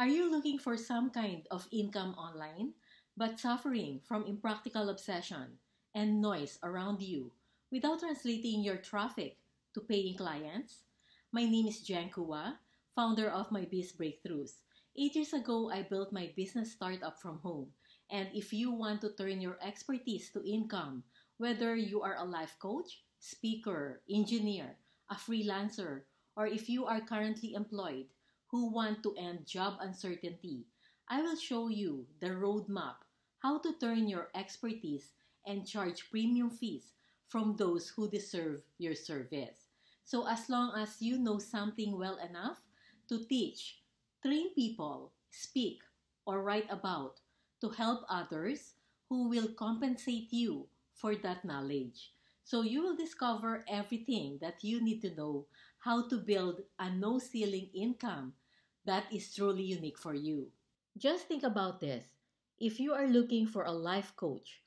Are you looking for some kind of income online, but suffering from impractical obsession and noise around you without translating your traffic to paying clients? My name is Jen Kua, founder of My Biz Breakthroughs. 8 years ago, I built my business startup from home. And if you want to turn your expertise to income, whether you are a life coach, speaker, engineer, a freelancer, or if you are currently employed who want to end job uncertainty, I will show you the roadmap how to turn your expertise and charge premium fees from those who deserve your service. So as long as you know something well enough to teach, train people, speak, or write about to help others who will compensate you for that knowledge. So you will discover everything that you need to know how to build a no-ceiling income that is truly unique for you. Just think about this. If you are looking for a life coach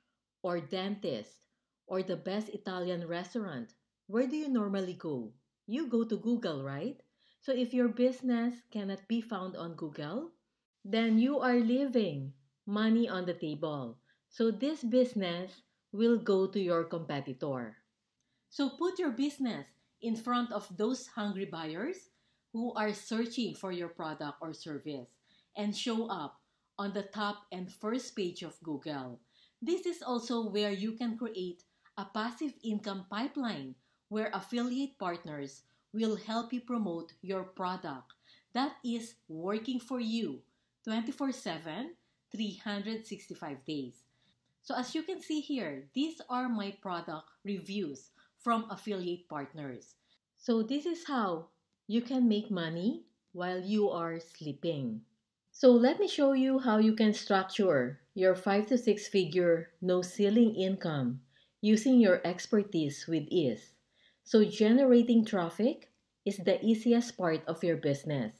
or dentist or the best Italian restaurant, where do you normally go? You go to Google, right? So if your business cannot be found on Google, then you are leaving money on the table. So this business will go to your competitor. So put your business in front of those hungry buyers who are searching for your product or service and show up on the top and first page of Google. This is also where you can create a passive income pipeline where affiliate partners will help you promote your product that is working for you 24/7, 365 days. So as you can see here, these are my product reviews from affiliate partners. So this is how you can make money while you are sleeping. So let me show you how you can structure your 5 to 6 figure no ceiling income using your expertise with ease. So generating traffic is the easiest part of your business.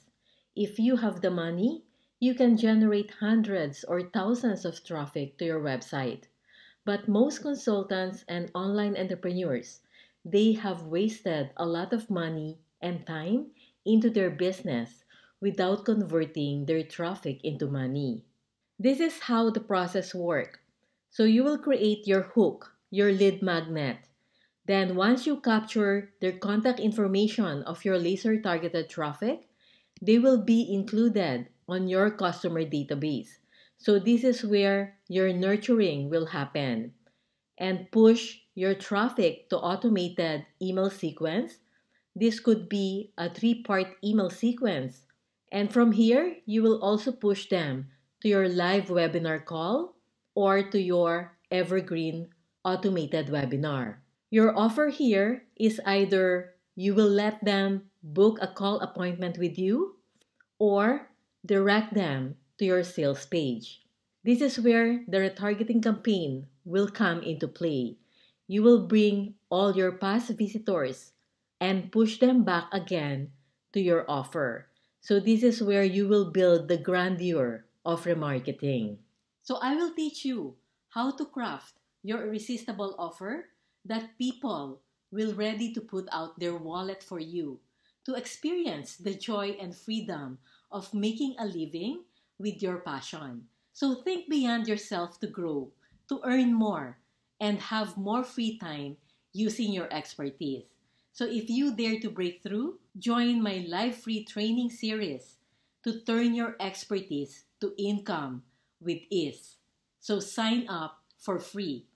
If you have the money, you can generate hundreds or thousands of traffic to your website. But most consultants and online entrepreneurs, they have wasted a lot of money and time into their business without converting their traffic into money. This is how the process works. So you will create your hook, your lead magnet. Then once you capture their contact information of your laser-targeted traffic, they will be included on your customer database. So this is where your nurturing will happen. And push your traffic to automated email sequence. This could be a 3-part email sequence. And from here, you will also push them to your live webinar call or to your evergreen automated webinar. Your offer here is either you will let them book a call appointment with you or direct them to your sales page. This is where the retargeting campaign will come into play. You will bring all your past visitors and push them back again to your offer. So this is where you will build the grandeur of remarketing. So I will teach you how to craft your irresistible offer that people will ready to put out their wallet for you to experience the joy and freedom of making a living with your passion. So think beyond yourself to grow, to earn more, and have more free time using your expertise. So if you dare to break through, join my live free training series to turn your expertise to income with ease. So sign up for free.